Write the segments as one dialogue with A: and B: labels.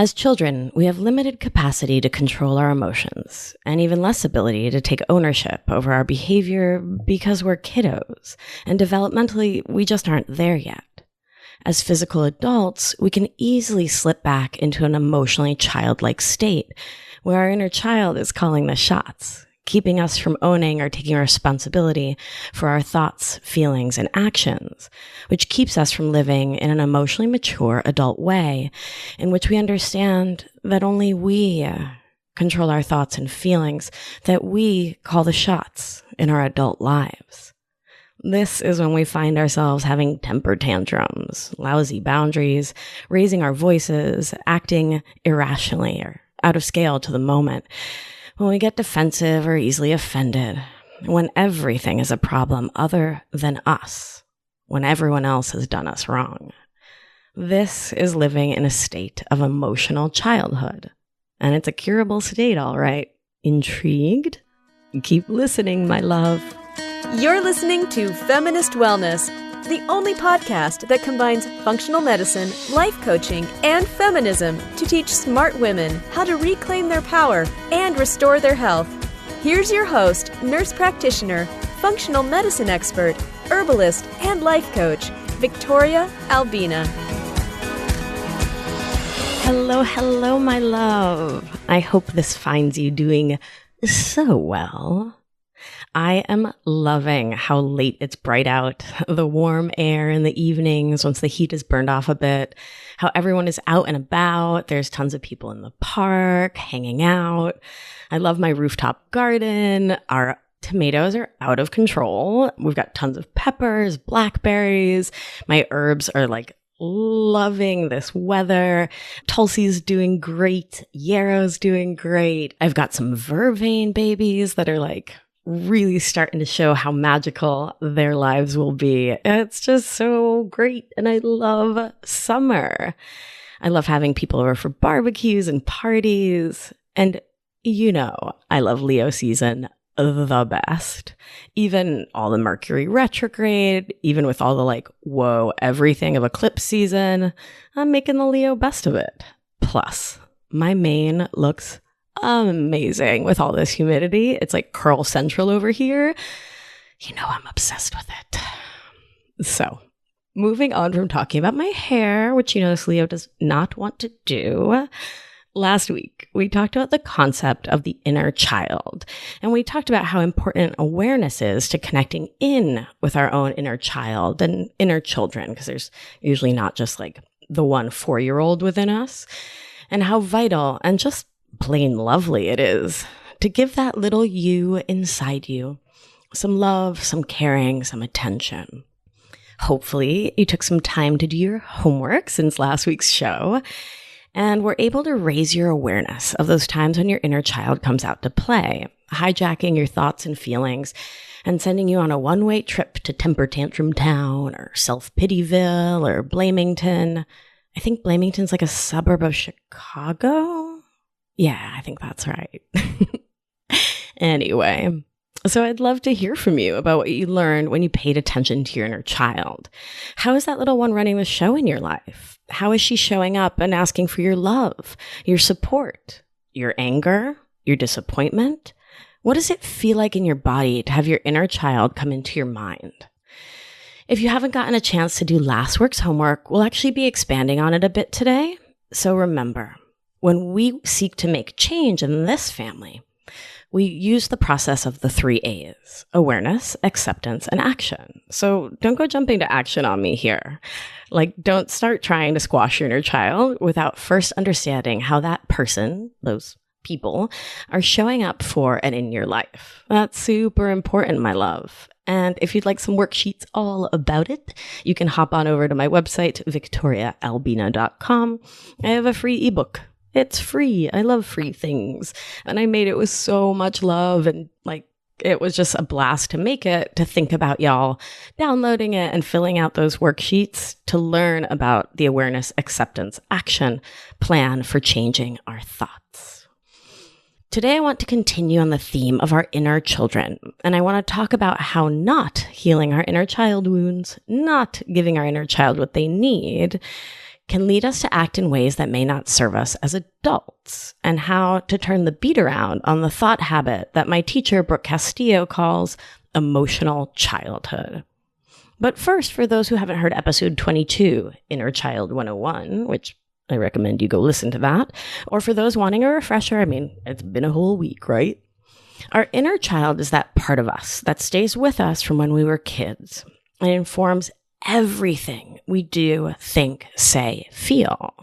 A: As children, we have limited capacity to control our emotions and even less ability to take ownership over our behavior because we're kiddos, and developmentally, we just aren't there yet. As physical adults, we can easily slip back into an emotionally childlike state where our inner child is calling the shots, keeping us from owning or taking responsibility for our thoughts, feelings, and actions, which keeps us from living in an emotionally mature adult way in which we understand that only we control our thoughts and feelings, that we call the shots in our adult lives. This is when we find ourselves having temper tantrums, lousy boundaries, raising our voices, acting irrationally or out of scale to the moment, when we get defensive or easily offended, when everything is a problem other than us, when everyone else has done us wrong. This is living in a state of emotional childhood. And it's a curable state, all right. Intrigued? Keep listening, my love.
B: You're listening to Feminist Wellness, the only podcast that combines functional medicine, life coaching, and feminism to teach smart women how to reclaim their power and restore their health. Here's your host, nurse practitioner, functional medicine expert, herbalist, and life coach, Victoria Albina.
A: Hello, my love. I hope this finds you doing so well. I am loving how late it's bright out, the warm air in the evenings once the heat is burned off a bit, how everyone is out and about. There's tons of people in the park, hanging out. I love my rooftop garden. Our tomatoes are out of control. We've got tons of peppers, blackberries. My herbs are like loving this weather. Tulsi's doing great. Yarrow's doing great. I've got some vervain babies that are like really starting to show how magical their lives will be. It's just so great. And I love summer. I love having people over for barbecues and parties. And you know, I love Leo season the best. Even all the Mercury retrograde, even with all the like, whoa, everything of eclipse season, I'm making the Leo best of it. Plus, my mane looks amazing with all this humidity. It's like curl central over here. You know I'm obsessed with it. So, moving on from talking about my hair, which you notice Leo does not want to do. Last week, we talked about the concept of the inner child, and we talked about how important awareness is to connecting in with our own inner child and inner children, because there's usually not just like the one 4-year-old within us, and how vital and just plain lovely it is to give that little you inside you some love, some caring, some attention. Hopefully, you took some time to do your homework since last week's show, and were able to raise your awareness of those times when your inner child comes out to play, hijacking your thoughts and feelings and sending you on a one-way trip to Temper Tantrum Town or Self-Pityville or Blamington. I think Blamington's like a suburb of Chicago. Yeah, I think that's right. Anyway, so I'd love to hear from you about what you learned when you paid attention to your inner child. How is that little one running the show in your life? How is she showing up and asking for your love, your support, your anger, your disappointment? What does it feel like in your body to have your inner child come into your mind? If you haven't gotten a chance to do last week's homework, we'll actually be expanding on it a bit today. So remember, when we seek to make change in this family, we use the process of the 3 A's: awareness, acceptance, and action. So don't go jumping to action on me here. Like, don't start trying to squash your inner child without first understanding how that person, those people, are showing up for and in your life. That's super important, my love. And if you'd like some worksheets all about it, you can hop on over to my website, victoriaalbina.com. I have a free ebook. It's free. I love free things. And I made it with so much love, and like, it was just a blast to make it, to think about y'all downloading it and filling out those worksheets to learn about the awareness, acceptance, action plan for changing our thoughts. Today, I want to continue on the theme of our inner children, and I want to talk about how not healing our inner child wounds, not giving our inner child what they need, can lead us to act in ways that may not serve us as adults, and how to turn the beat around on the thought habit that my teacher, Brooke Castillo, calls emotional childhood. But first, for those who haven't heard episode 22, Inner Child 101, which I recommend you go listen to that, or for those wanting a refresher, it's been a whole week, right? Our inner child is that part of us that stays with us from when we were kids and informs everything we do, think, say, feel.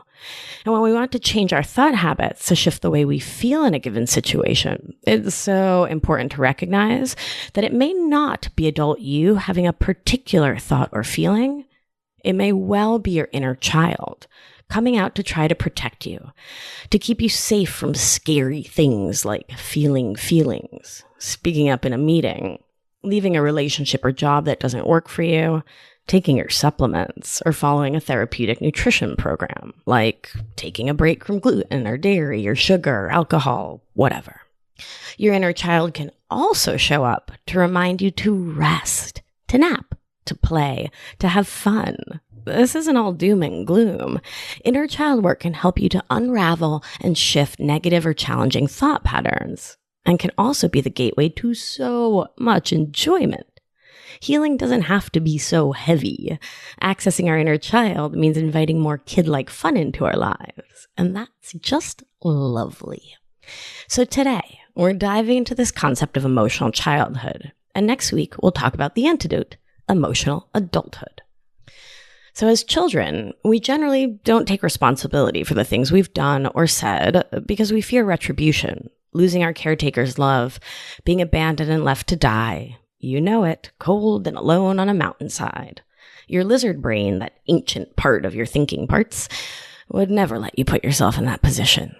A: And when we want to change our thought habits to shift the way we feel in a given situation, it's so important to recognize that it may not be adult you having a particular thought or feeling. It may well be your inner child coming out to try to protect you, to keep you safe from scary things like feeling feelings, speaking up in a meeting, leaving a relationship or job that doesn't work for you, taking your supplements, or following a therapeutic nutrition program, like taking a break from gluten or dairy or sugar or alcohol, whatever. Your inner child can also show up to remind you to rest, to nap, to play, to have fun. This isn't all doom and gloom. Inner child work can help you to unravel and shift negative or challenging thought patterns, and can also be the gateway to so much enjoyment. Healing doesn't have to be so heavy. Accessing our inner child means inviting more kid-like fun into our lives, and that's just lovely. So today, we're diving into this concept of emotional childhood, and next week we'll talk about the antidote, emotional adulthood. So as children, we generally don't take responsibility for the things we've done or said because we fear retribution, losing our caretaker's love, being abandoned and left to die. You know it, cold and alone on a mountainside. Your lizard brain, that ancient part of your thinking parts, would never let you put yourself in that position.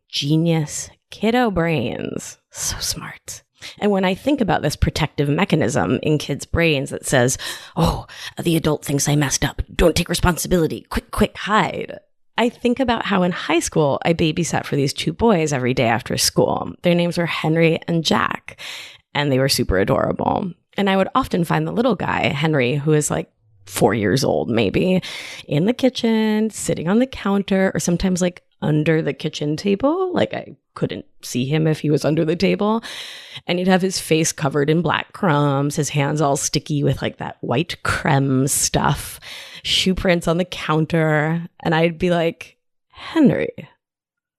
A: Genius kiddo brains. So smart. And when I think about this protective mechanism in kids' brains that says, oh, the adult thinks I messed up. Don't take responsibility. Quick, hide. I think about how in high school, I babysat for these two boys every day after school. Their names were Henry and Jack, and they were super adorable. And I would often find the little guy, Henry, who is like 4 years old, maybe, in the kitchen, sitting on the counter, or sometimes like under the kitchen table. Like I couldn't see him if he was under the table. And he'd have his face covered in black crumbs, his hands all sticky with like that white creme stuff, shoe prints on the counter. And I'd be like, Henry,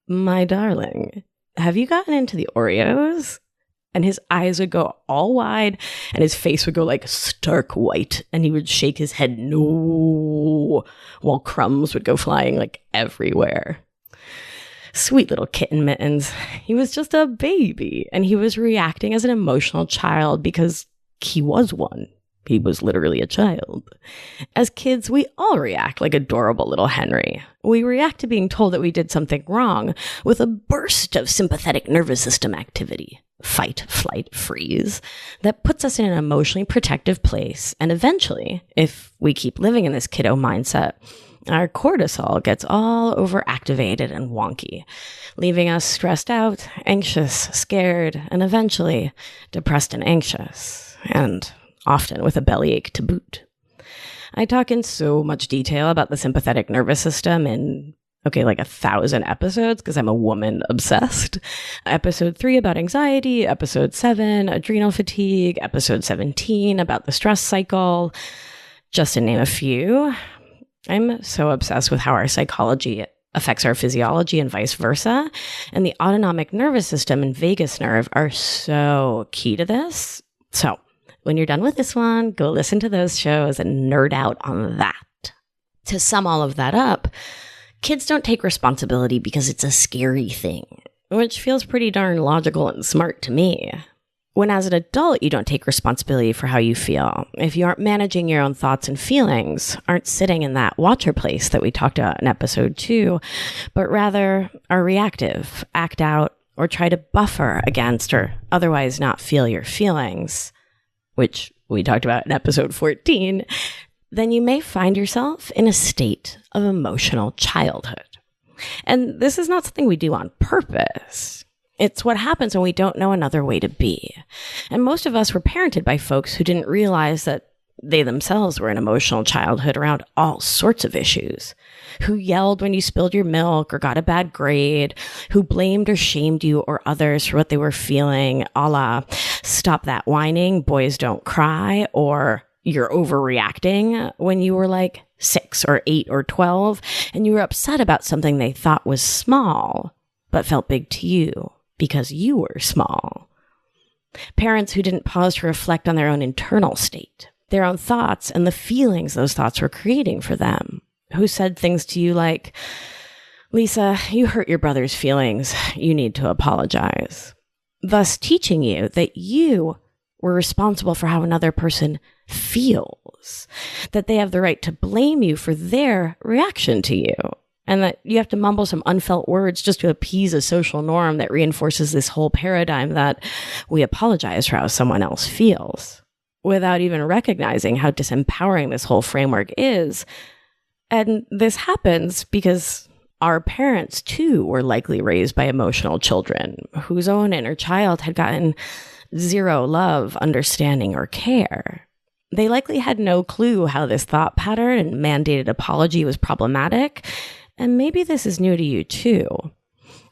A: my darling, have you gotten into the Oreos? And his eyes would go all wide and his face would go like stark white. And he would shake his head, no, while crumbs would go flying like everywhere. Sweet little kitten mittens. He was just a baby and he was reacting as an emotional child because he was one. He was literally a child. As kids, we all react like adorable little Henry. We react to being told that we did something wrong with a burst of sympathetic nervous system activity. Fight, flight, freeze, that puts us in an emotionally protective place. And eventually, if we keep living in this kiddo mindset, our cortisol gets all overactivated and wonky, leaving us stressed out, anxious, scared, and eventually depressed and anxious, and often with a bellyache to boot. I talk in so much detail about the sympathetic nervous system in like 1,000 episodes because I'm a woman obsessed. Episode 3 about anxiety, episode 7, adrenal fatigue, episode 17 about the stress cycle, just to name a few. I'm so obsessed with how our psychology affects our physiology and vice versa. And the autonomic nervous system and vagus nerve are so key to this. So when you're done with this one, go listen to those shows and nerd out on that. To sum all of that up, kids don't take responsibility because it's a scary thing, which feels pretty darn logical and smart to me. When as an adult, you don't take responsibility for how you feel, if you aren't managing your own thoughts and feelings, aren't sitting in that watcher place that we talked about in episode 2, but rather are reactive, act out, or try to buffer against or otherwise not feel your feelings, which we talked about in episode 14, then you may find yourself in a state of emotional childhood. And this is not something we do on purpose. It's what happens when we don't know another way to be. And most of us were parented by folks who didn't realize that they themselves were in emotional childhood around all sorts of issues, who yelled when you spilled your milk or got a bad grade, who blamed or shamed you or others for what they were feeling, a la, stop that whining, boys don't cry, or you're overreacting when you were like 6 or 8 or 12, and you were upset about something they thought was small, but felt big to you because you were small. Parents who didn't pause to reflect on their own internal state, their own thoughts and the feelings those thoughts were creating for them, who said things to you like, Lisa, you hurt your brother's feelings. You need to apologize. Thus teaching you that you were responsible for how another person feels, that they have the right to blame you for their reaction to you, and that you have to mumble some unfelt words just to appease a social norm that reinforces this whole paradigm that we apologize for how someone else feels, without even recognizing how disempowering this whole framework is. And this happens because our parents, too, were likely raised by emotional children whose own inner child had gotten zero love, understanding, or care. They likely had no clue how this thought pattern and mandated apology was problematic. And maybe this is new to you, too.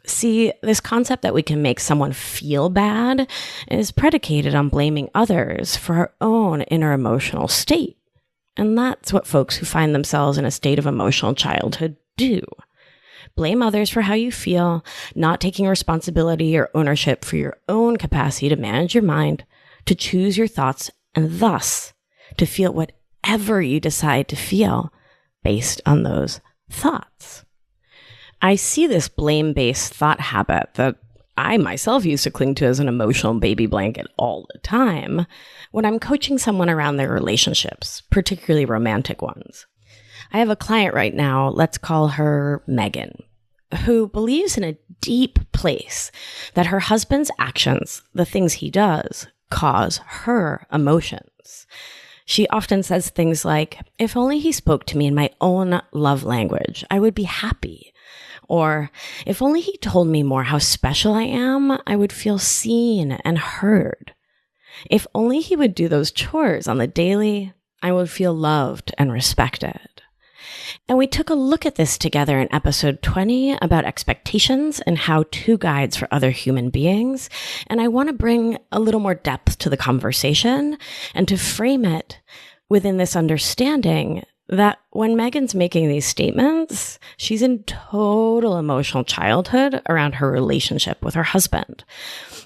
A: See, this concept that we can make someone feel bad is predicated on blaming others for our own inner emotional state. And that's what folks who find themselves in a state of emotional childhood do. Blame others for how you feel, not taking responsibility or ownership for your own capacity to manage your mind, to choose your thoughts, and thus to feel whatever you decide to feel based on those thoughts. I see this blame-based thought habit that I myself used to cling to as an emotional baby blanket all the time when I'm coaching someone around their relationships, particularly romantic ones. I have a client right now, let's call her Megan, who believes in a deep place that her husband's actions, the things he does, cause her emotions. She often says things like, if only he spoke to me in my own love language, I would be happy. Or, if only he told me more how special I am, I would feel seen and heard. If only he would do those chores on the daily, I would feel loved and respected. And we took a look at this together in episode 20 about expectations and how-to guides for other human beings. And I want to bring a little more depth to the conversation and to frame it within this understanding that when Megan's making these statements, she's in total emotional childhood around her relationship with her husband.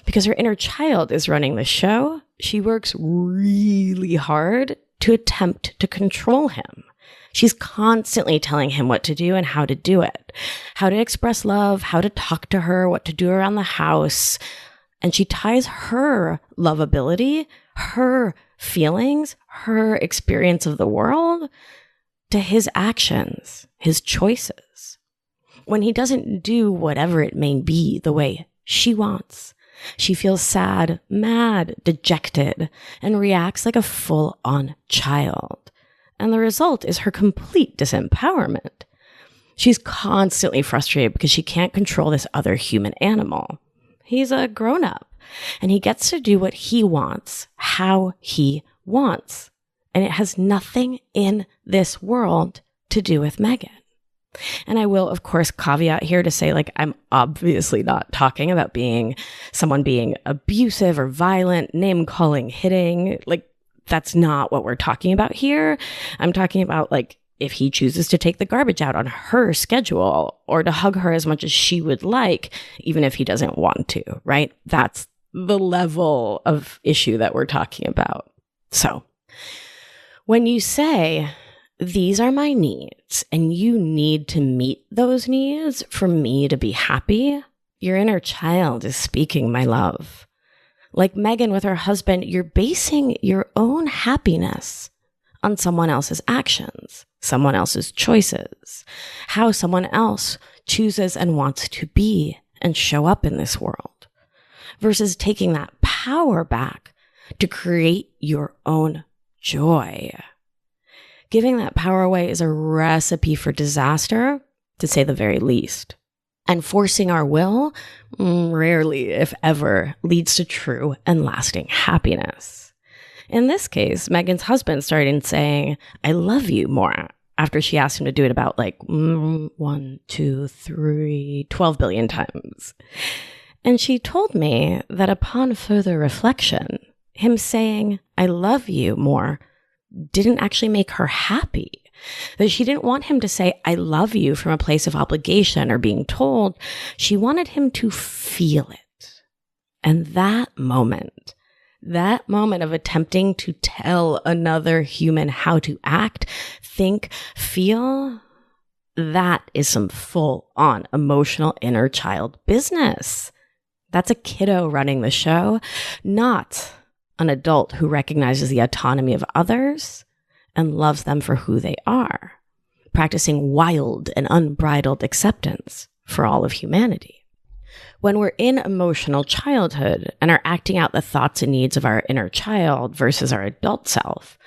A: Because her inner child is running the show, she works really hard to attempt to control him. She's constantly telling him what to do and how to do it, how to express love, how to talk to her, what to do around the house. And she ties her lovability, her feelings, her experience of the world to his actions, his choices. When he doesn't do whatever it may be the way she wants, she feels sad, mad, dejected, and reacts like a full-on child. And the result is her complete disempowerment. She's constantly frustrated because she can't control this other human animal. He's a grown-up, and he gets to do what he wants, how he wants. And it has nothing in this world to do with Megan. And I will, of course, caveat here to say, I'm obviously not talking about someone being abusive or violent, name-calling, hitting. That's not what we're talking about here. I'm talking about, if he chooses to take the garbage out on her schedule or to hug her as much as she would like, even if he doesn't want to, right? That's the level of issue that we're talking about. So, when you say, these are my needs, and you need to meet those needs for me to be happy, your inner child is speaking, my love. Like Megan with her husband, you're basing your own happiness on someone else's actions, someone else's choices, how someone else chooses and wants to be and show up in this world, versus taking that power back to create your own joy. Giving that power away is a recipe for disaster, to say the very least. And forcing our will, rarely, if ever, leads to true and lasting happiness. In this case, Megan's husband started saying, I love you more after she asked him to do it about 1, 2, 3, 12 billion times. And she told me that upon further reflection, him saying, I love you more didn't actually make her happy. That she didn't want him to say, I love you from a place of obligation or being told. She wanted him to feel it. And that moment of attempting to tell another human how to act, think, feel, that is some full-on emotional inner child business. That's a kiddo running the show, not an adult who recognizes the autonomy of others and loves them for who they are, practicing wild and unbridled acceptance for all of humanity. When we're in emotional childhood and are acting out the thoughts and needs of our inner child versus our adult self,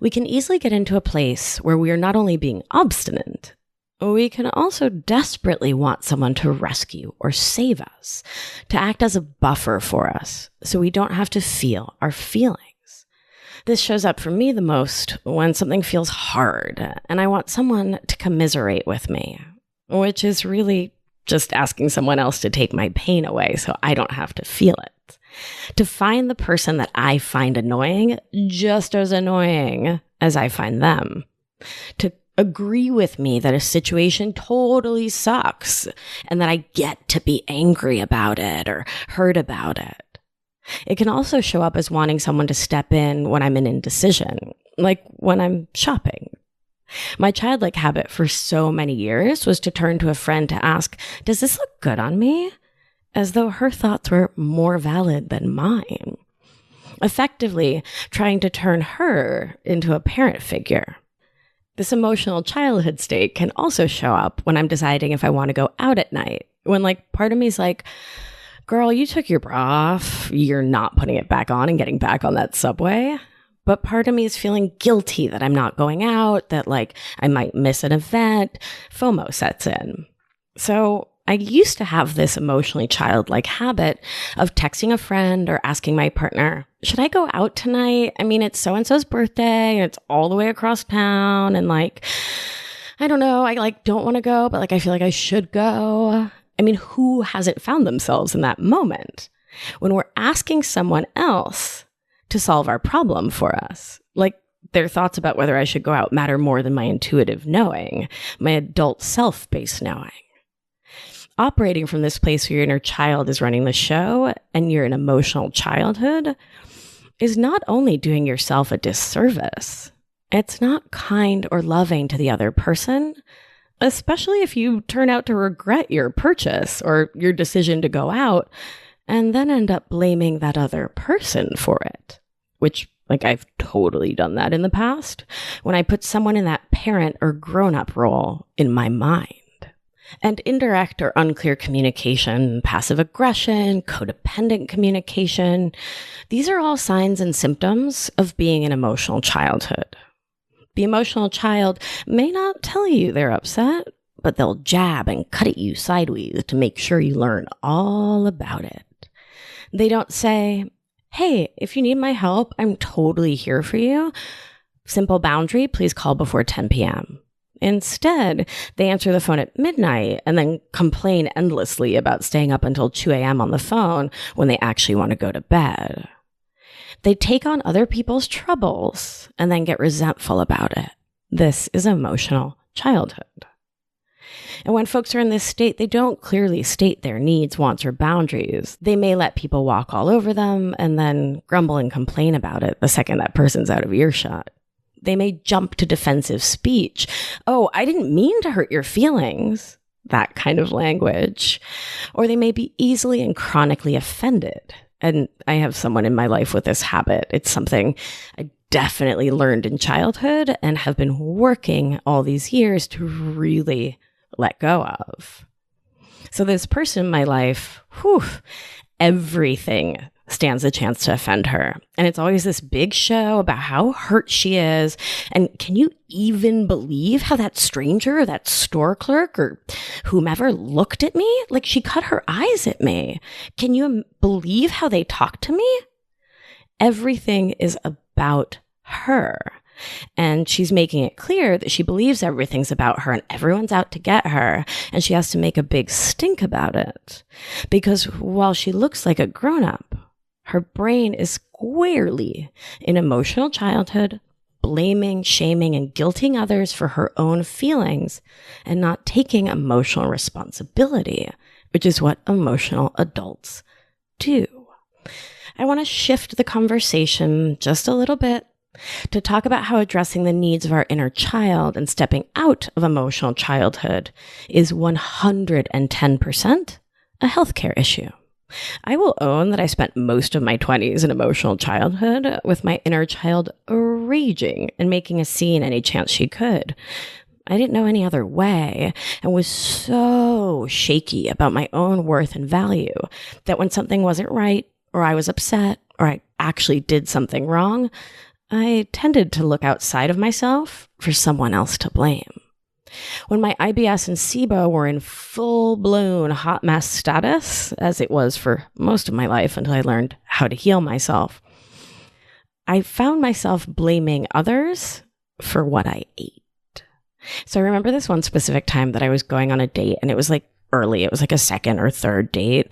A: we can easily get into a place where we are not only being obstinate, we can also desperately want someone to rescue or save us, to act as a buffer for us so we don't have to feel our feelings. This shows up for me the most when something feels hard and I want someone to commiserate with me, which is really just asking someone else to take my pain away so I don't have to feel it. To find the person that I find annoying just as annoying as I find them. To agree with me that a situation totally sucks and that I get to be angry about it or hurt about it. It can also show up as wanting someone to step in when I'm in indecision, like when I'm shopping. My childlike habit for so many years was to turn to a friend to ask, does this look good on me? As though her thoughts were more valid than mine. Effectively trying to turn her into a parent figure. This emotional childhood state can also show up when I'm deciding if I want to go out at night. When part of me is like, girl, you took your bra off. You're not putting it back on and getting back on that subway. But part of me is feeling guilty that I'm not going out, that I might miss an event. FOMO sets in. So I used to have this emotionally childlike habit of texting a friend or asking my partner, should I go out tonight? I mean, it's so-and-so's birthday and it's all the way across town. And I don't know, I don't want to go, but I feel like I should go. I mean, who hasn't found themselves in that moment when we're asking someone else to solve our problem for us? Their thoughts about whether I should go out matter more than my intuitive knowing, my adult self-based knowing. Operating from this place where your inner child is running the show and you're in emotional childhood is not only doing yourself a disservice, it's not kind or loving to the other person, especially if you turn out to regret your purchase or your decision to go out and then end up blaming that other person for it, which I've totally done that in the past when I put someone in that parent or grown-up role in my mind. And indirect or unclear communication, passive aggression, codependent communication, these are all signs and symptoms of being an emotional childhood. The emotional child may not tell you they're upset, but they'll jab and cut at you sideways to make sure you learn all about it. They don't say, hey, if you need my help, I'm totally here for you. Simple boundary, please call before 10 p.m. Instead, they answer the phone at midnight and then complain endlessly about staying up until 2 a.m. on the phone when they actually want to go to bed. They take on other people's troubles and then get resentful about it. This is emotional childhood. And when folks are in this state, they don't clearly state their needs, wants, or boundaries. They may let people walk all over them and then grumble and complain about it the second that person's out of earshot. They may jump to defensive speech. Oh, I didn't mean to hurt your feelings. That kind of language. Or they may be easily and chronically offended. And I have someone in my life with this habit. It's something I definitely learned in childhood and have been working all these years to really let go of. So this person in my life, everything stands a chance to offend her. And it's always this big show about how hurt she is. And can you even believe how that stranger or that store clerk or whomever looked at me? She cut her eyes at me. Can you believe how they talked to me? Everything is a about her. And she's making it clear that she believes everything's about her and everyone's out to get her. And she has to make a big stink about it. Because while she looks like a grown-up, her brain is squarely in emotional childhood, blaming, shaming, and guilting others for her own feelings and not taking emotional responsibility, which is what emotional adults do. I want to shift the conversation just a little bit to talk about how addressing the needs of our inner child and stepping out of emotional childhood is 110% a healthcare issue. I will own that I spent most of my 20s in emotional childhood with my inner child raging and making a scene any chance she could. I didn't know any other way and was so shaky about my own worth and value that when something wasn't right or I was upset or I actually did something wrong, I tended to look outside of myself for someone else to blame. When my IBS and SIBO were in full-blown hot mess status, as it was for most of my life until I learned how to heal myself, I found myself blaming others for what I ate. So I remember this one specific time that I was going on a date, and it was like early. It was like a second or third date.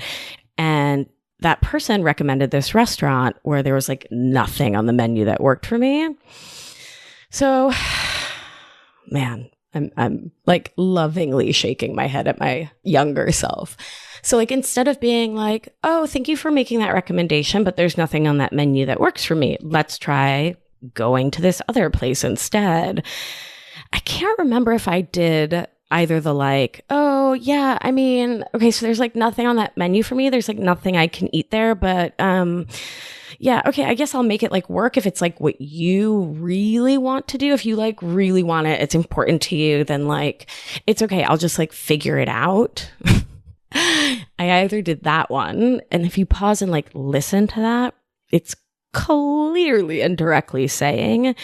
A: And that person recommended this restaurant where there was like nothing on the menu that worked for me. So, man, I'm like lovingly shaking my head at my younger self. So like instead of being like, oh, thank you for making that recommendation, but there's nothing on that menu that works for me, let's try going to this other place instead. I can't remember if I did either the like, oh yeah, I mean, okay, so there's like nothing on that menu for me. There's like nothing I can eat there, but yeah, okay, I guess I'll make it like work if it's like what you really want to do. If you like really want it, it's important to you, then like, it's okay. I'll just like figure it out. I either did that one, and if you pause and like listen to that, it's clearly and directly saying,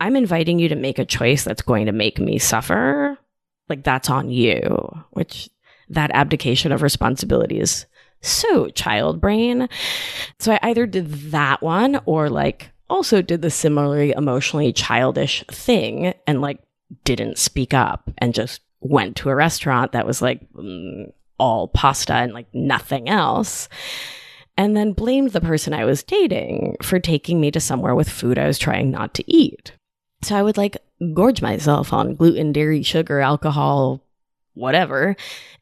A: I'm inviting you to make a choice that's going to make me suffer. Like that's on you, which that abdication of responsibility is so child brain. So I either did that one or like also did the similarly emotionally childish thing and like didn't speak up and just went to a restaurant that was like all pasta and like nothing else. And then blamed the person I was dating for taking me to somewhere with food I was trying not to eat. So I would like gorge myself on gluten, dairy, sugar, alcohol, whatever,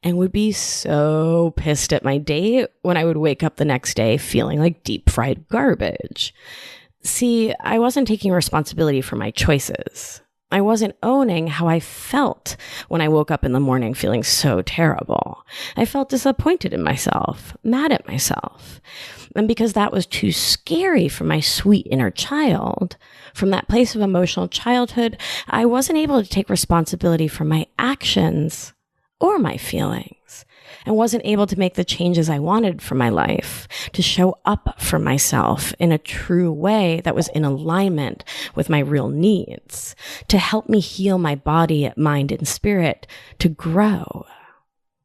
A: and would be so pissed at my date when I would wake up the next day feeling like deep fried garbage. See, I wasn't taking responsibility for my choices. I wasn't owning how I felt when I woke up in the morning feeling so terrible. I felt disappointed in myself, mad at myself. And because that was too scary for my sweet inner child, from that place of emotional childhood, I wasn't able to take responsibility for my actions or my feelings, and wasn't able to make the changes I wanted for my life, to show up for myself in a true way that was in alignment with my real needs, to help me heal my body, mind, and spirit, to grow.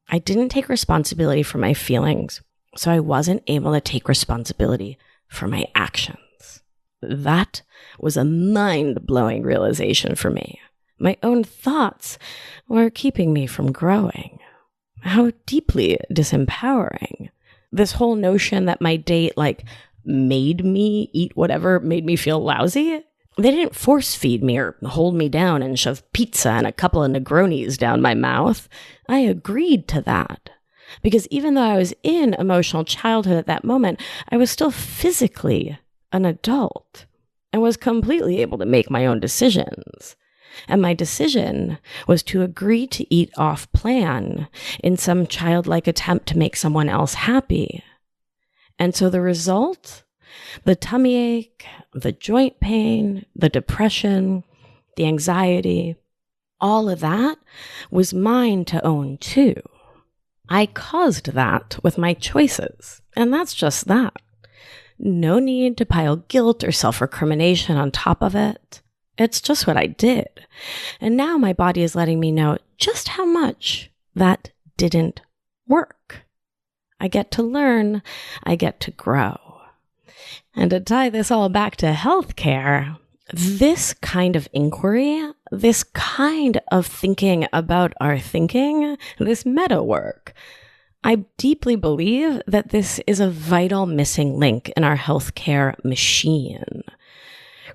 A: I didn't take responsibility for my feelings, so I wasn't able to take responsibility for my actions. That was a mind-blowing realization for me. My own thoughts were keeping me from growing. How deeply disempowering. This whole notion that my date like made me eat whatever made me feel lousy. They didn't force feed me or hold me down and shove pizza and a couple of Negronis down my mouth. I agreed to that. Because even though I was in emotional childhood at that moment, I was still physically an adult and was completely able to make my own decisions. And my decision was to agree to eat off plan in some childlike attempt to make someone else happy. And so the result, the tummy ache, the joint pain, the depression, the anxiety, all of that was mine to own too. I caused that with my choices, and that's just that. No need to pile guilt or self-recrimination on top of it. It's just what I did. And now my body is letting me know just how much that didn't work. I get to learn. I get to grow. And to tie this all back to healthcare, this kind of inquiry, this kind of thinking about our thinking, this meta work, I deeply believe that this is a vital missing link in our healthcare machine.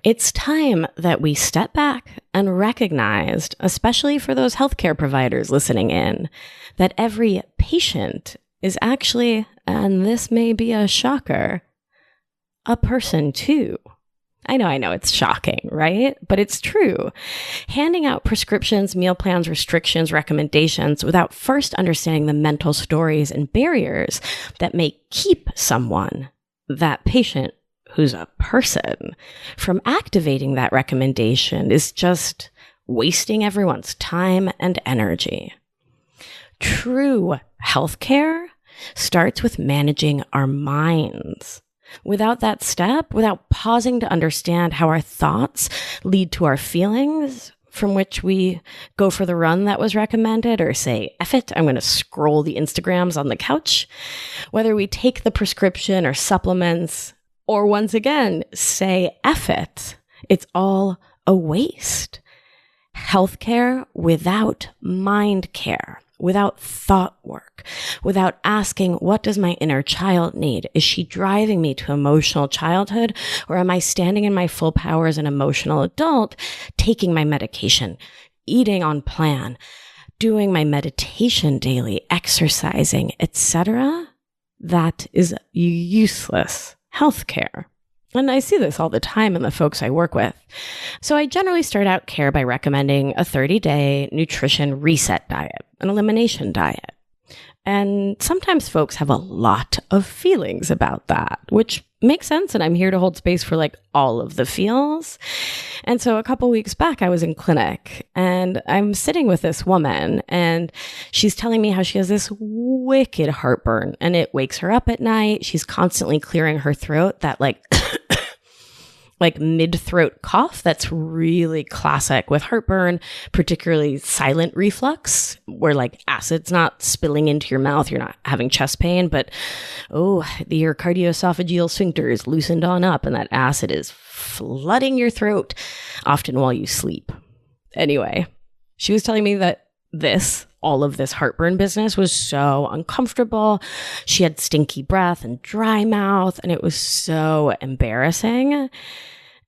A: It's time that we step back and recognized, especially for those healthcare providers listening in, that every patient is actually, and this may be a shocker, a person too. I know, it's shocking, right? But it's true. Handing out prescriptions, meal plans, restrictions, recommendations without first understanding the mental stories and barriers that may keep someone, that patient who's a person, from activating that recommendation is just wasting everyone's time and energy. True healthcare starts with managing our minds. Without that step, without pausing to understand how our thoughts lead to our feelings, from which we go for the run that was recommended, or say, F it, I'm going to scroll the Instagrams on the couch, whether we take the prescription or supplements, or once again, say F it, it's all a waste. Healthcare without mind care, without thought work, without asking, what does my inner child need? Is she driving me to emotional childhood, or am I standing in my full power as an emotional adult, taking my medication, eating on plan, doing my meditation daily, exercising, etc.? That is useless healthcare. And I see this all the time in the folks I work with. So I generally start out care by recommending a 30-day nutrition reset diet, an elimination diet. And sometimes folks have a lot of feelings about that, which makes sense. And I'm here to hold space for like all of the feels. And so a couple weeks back, I was in clinic and I'm sitting with this woman and she's telling me how she has this wicked heartburn and it wakes her up at night. She's constantly clearing her throat, that like mid-throat cough that's really classic with heartburn, particularly silent reflux, where like acid's not spilling into your mouth, you're not having chest pain, but your cardioesophageal sphincter is loosened on up and that acid is flooding your throat, often while you sleep. Anyway, she was telling me that all of this heartburn business was so uncomfortable. She had stinky breath and dry mouth, and it was so embarrassing.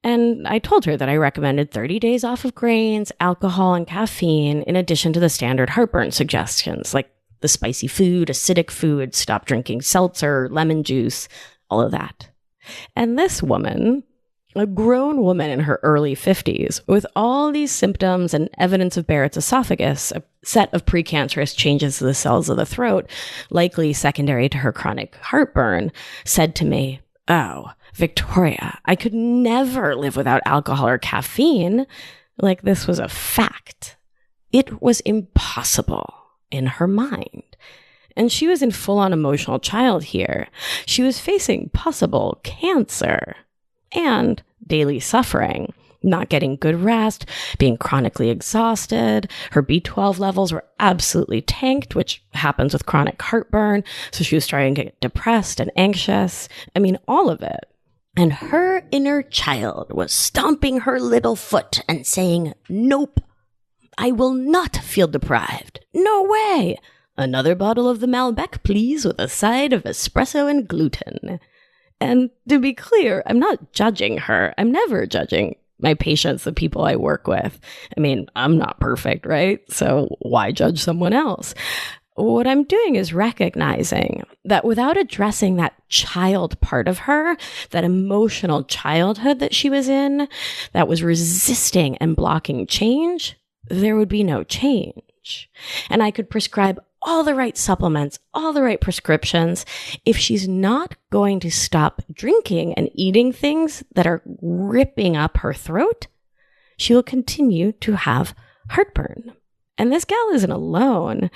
A: And I told her that I recommended 30 days off of grains, alcohol, and caffeine, in addition to the standard heartburn suggestions, like the spicy food, acidic food, stop drinking seltzer, lemon juice, all of that. And this woman, a grown woman in her early 50s, with all these symptoms and evidence of Barrett's esophagus, a set of precancerous changes to the cells of the throat, likely secondary to her chronic heartburn, said to me, "Oh, Victoria, I could never live without alcohol or caffeine." Like this was a fact. It was impossible in her mind. And she was in full-on emotional child here. She was facing possible cancer and daily suffering, not getting good rest, being chronically exhausted. Her B12 levels were absolutely tanked, which happens with chronic heartburn. So she was starting to get depressed and anxious. I mean, all of it. And her inner child was stomping her little foot and saying, "Nope, I will not feel deprived. No way. Another bottle of the Malbec, please, with a side of espresso and gluten." And to be clear, I'm not judging her. I'm never judging my patients, the people I work with. I mean, I'm not perfect, right? So why judge someone else? What I'm doing is recognizing that without addressing that child part of her, that emotional childhood that she was in, that was resisting and blocking change, there would be no change. And I could prescribe all the right supplements, all the right prescriptions. If she's not going to stop drinking and eating things that are ripping up her throat, she will continue to have heartburn. And this gal isn't alone.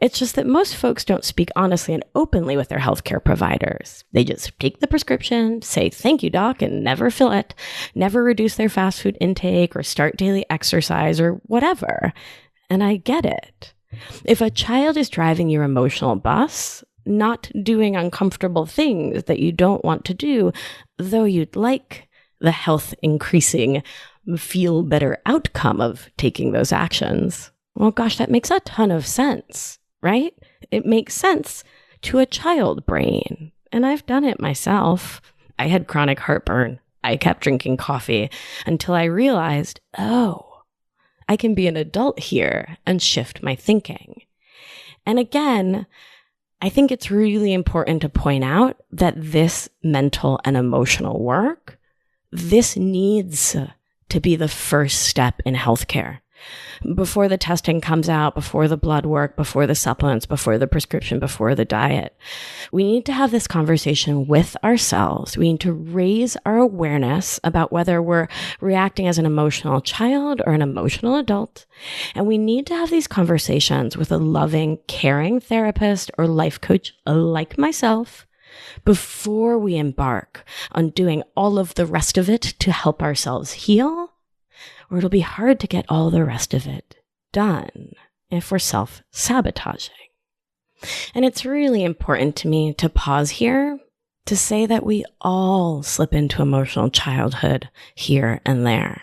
A: It's just that most folks don't speak honestly and openly with their healthcare providers. They just take the prescription, say, "Thank you, doc," and never fill it, never reduce their fast food intake or start daily exercise or whatever. And I get it. If a child is driving your emotional bus, not doing uncomfortable things that you don't want to do, though you'd like the health increasing, feel better outcome of taking those actions. Well, gosh, that makes a ton of sense, right? It makes sense to a child brain. And I've done it myself. I had chronic heartburn. I kept drinking coffee until I realized, oh, I can be an adult here and shift my thinking. And again, I think it's really important to point out that this mental and emotional work, this needs to be the first step in healthcare. Before the testing comes out, before the blood work, before the supplements, before the prescription, before the diet, we need to have this conversation with ourselves. We need to raise our awareness about whether we're reacting as an emotional child or an emotional adult. And we need to have these conversations with a loving, caring therapist or life coach like myself before we embark on doing all of the rest of it to help ourselves heal, or it'll be hard to get all the rest of it done if we're self-sabotaging. And it's really important to me to pause here to say that we all slip into emotional childhood here and there.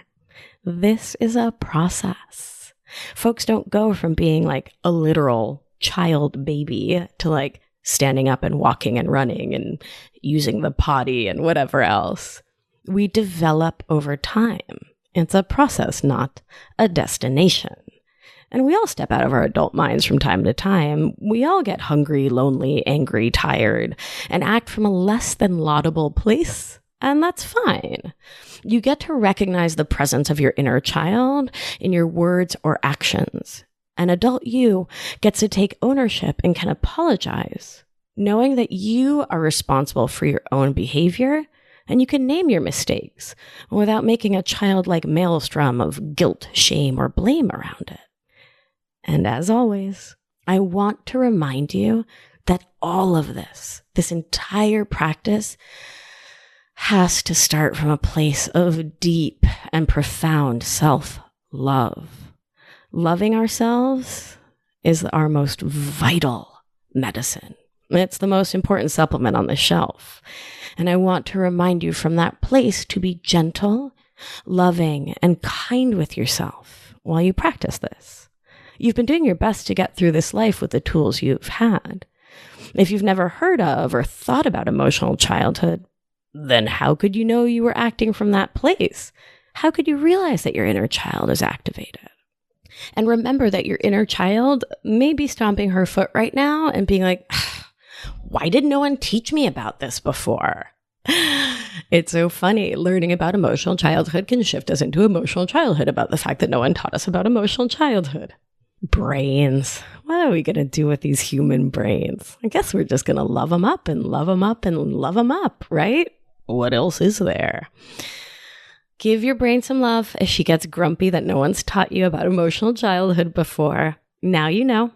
A: This is a process. Folks don't go from being like a literal child baby to like standing up and walking and running and using the potty and whatever else. We develop over time. It's a process, not a destination. And we all step out of our adult minds from time to time. We all get hungry, lonely, angry, tired, and act from a less than laudable place. And that's fine. You get to recognize the presence of your inner child in your words or actions. An adult you gets to take ownership and can apologize, knowing that you are responsible for your own behavior. And you can name your mistakes without making a childlike maelstrom of guilt, shame, or blame around it. And as always, I want to remind you that all of this entire practice, has to start from a place of deep and profound self-love. Loving ourselves is our most vital medicine. It's the most important supplement on the shelf. And I want to remind you from that place to be gentle, loving, and kind with yourself while you practice this. You've been doing your best to get through this life with the tools you've had. If you've never heard of or thought about emotional childhood, then how could you know you were acting from that place? How could you realize that your inner child is activated? And remember that your inner child may be stomping her foot right now and being like, why did no one teach me about this before? It's so funny. Learning about emotional childhood can shift us into emotional childhood about the fact that no one taught us about emotional childhood. Brains. What are we going to do with these human brains? I guess we're just going to love them up and love them up and love them up, right? What else is there? Give your brain some love if she gets grumpy that no one's taught you about emotional childhood before. Now you know.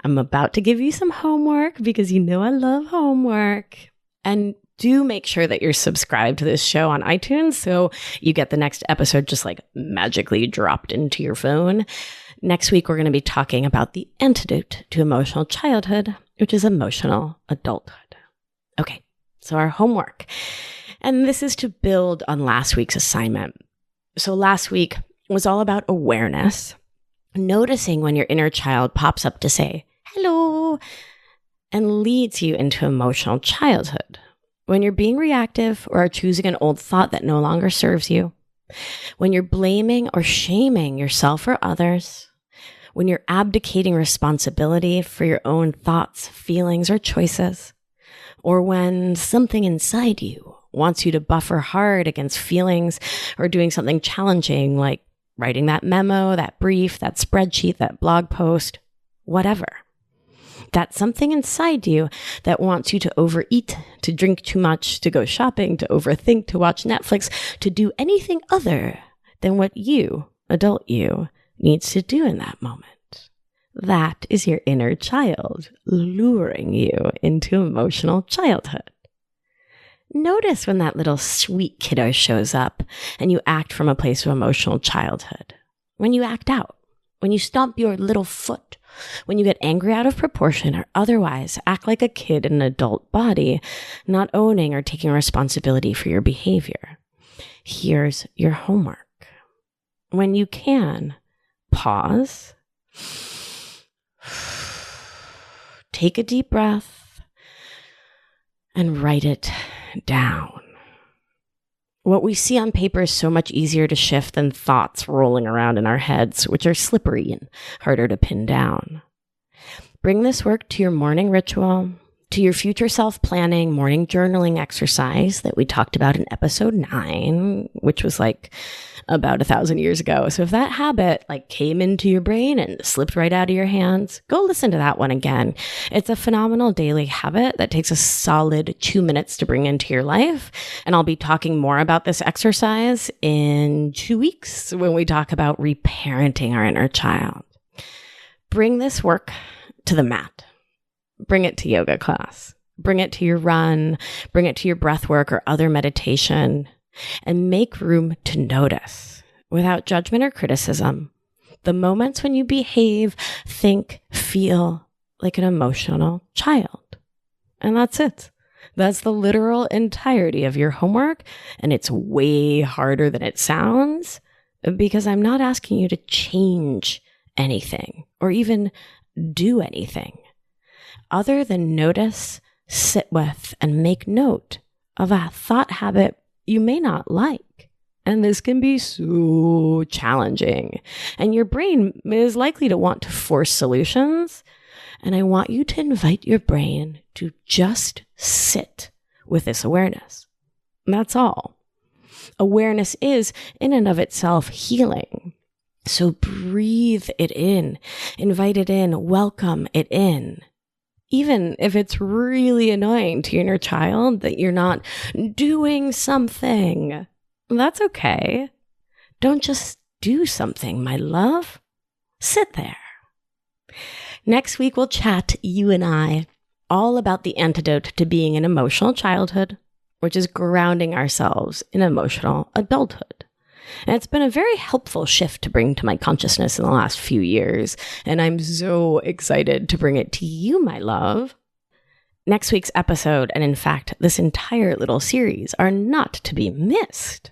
A: I'm about to give you some homework because you know I love homework. And do make sure that you're subscribed to this show on iTunes so you get the next episode just like magically dropped into your phone. Next week, we're going to be talking about the antidote to emotional childhood, which is emotional adulthood. Okay, so our homework. And this is to build on last week's assignment. So last week was all about awareness, noticing when your inner child pops up to say, hello, and leads you into emotional childhood. When you're being reactive or are choosing an old thought that no longer serves you. When you're blaming or shaming yourself or others. When you're abdicating responsibility for your own thoughts, feelings, or choices. Or when something inside you wants you to buffer hard against feelings or doing something challenging like writing that memo, that brief, that spreadsheet, that blog post, whatever. That's something inside you that wants you to overeat, to drink too much, to go shopping, to overthink, to watch Netflix, to do anything other than what you, adult you, needs to do in that moment. That is your inner child luring you into emotional childhood. Notice when that little sweet kiddo shows up and you act from a place of emotional childhood. When you act out, when you stomp your little foot, when you get angry out of proportion or otherwise act like a kid in an adult body, not owning or taking responsibility for your behavior. Here's your homework. When you can, pause, take a deep breath, and write it down. What we see on paper is so much easier to shift than thoughts rolling around in our heads, which are slippery and harder to pin down. Bring this work to your morning ritual, to your future self-planning morning journaling exercise that we talked about in episode 9, which was like about 1,000 years ago. So if that habit came into your brain and slipped right out of your hands, go listen to that one again. It's a phenomenal daily habit that takes a solid 2 minutes to bring into your life. And I'll be talking more about this exercise in 2 weeks when we talk about reparenting our inner child. Bring this work to the mat. Bring it to yoga class. Bring it to your run. Bring it to your breath work or other meditation. And make room to notice, without judgment or criticism, the moments when you behave, think, feel like an emotional child. And that's it. That's the literal entirety of your homework. And it's way harder than it sounds, because I'm not asking you to change anything or even do anything other than notice, sit with, and make note of a thought habit you may not like. And this can be so challenging. And your brain is likely to want to force solutions. And I want you to invite your brain to just sit with this awareness. And that's all. Awareness is, in and of itself, healing. So breathe it in, invite it in, welcome it in. Even if it's really annoying to your inner child that you're not doing something, that's okay. Don't just do something, my love. Sit there. Next week, we'll chat, you and I, all about the antidote to being an emotional childhood, which is grounding ourselves in emotional adulthood. And it's been a very helpful shift to bring to my consciousness in the last few years. And I'm so excited to bring it to you, my love. Next week's episode, and in fact, this entire little series, are not to be missed.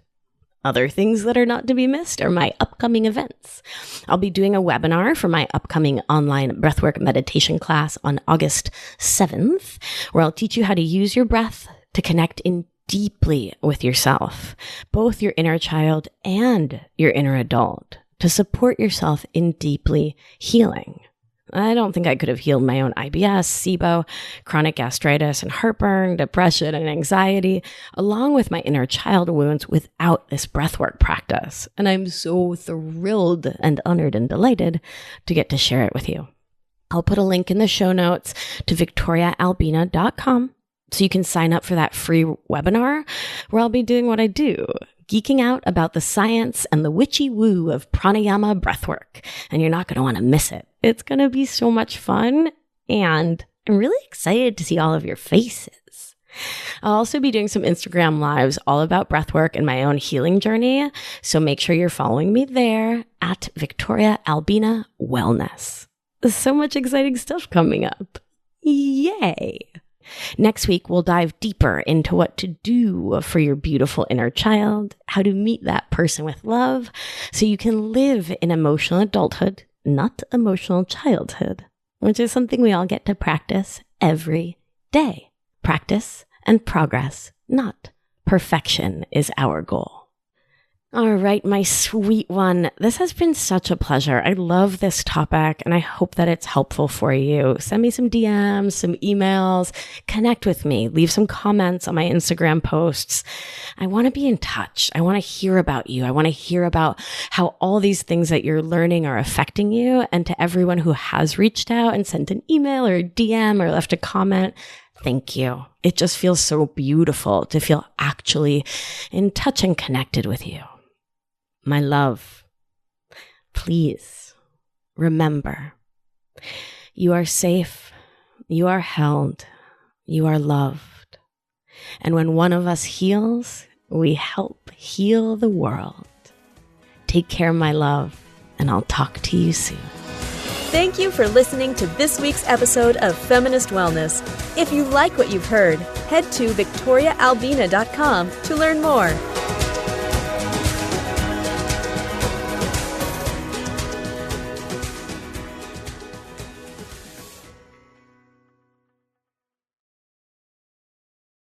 A: Other things that are not to be missed are my upcoming events. I'll be doing a webinar for my upcoming online breathwork meditation class on August 7th, where I'll teach you how to use your breath to connect in deeply with yourself, both your inner child and your inner adult, to support yourself in deeply healing. I don't think I could have healed my own IBS, SIBO, chronic gastritis, and heartburn, depression, and anxiety, along with my inner child wounds without this breathwork practice. And I'm so thrilled and honored and delighted to get to share it with you. I'll put a link in the show notes to victoriaalbina.com so you can sign up for that free webinar where I'll be doing what I do, geeking out about the science and the witchy woo of pranayama breathwork. And you're not going to want to miss it. It's going to be so much fun. And I'm really excited to see all of your faces. I'll also be doing some Instagram lives all about breathwork and my own healing journey. So make sure you're following me there at Victoria Albina Wellness. There's so much exciting stuff coming up. Yay! Next week, we'll dive deeper into what to do for your beautiful inner child, how to meet that person with love, so you can live in emotional adulthood, not emotional childhood, which is something we all get to practice every day. Practice and progress, not perfection, is our goal. All right, my sweet one, this has been such a pleasure. I love this topic, and I hope that it's helpful for you. Send me some DMs, some emails, connect with me, leave some comments on my Instagram posts. I want to be in touch. I want to hear about you. I want to hear about how all these things that you're learning are affecting you. And to everyone who has reached out and sent an email or a DM or left a comment, thank you. It just feels so beautiful to feel actually in touch and connected with you. My love, please remember, you are safe, you are held, you are loved. And when one of us heals, we help heal the world. Take care, my love, and I'll talk to you soon.
B: Thank you for listening to this week's episode of Feminist Wellness. If you like what you've heard, head to victoriaalbina.com to learn more.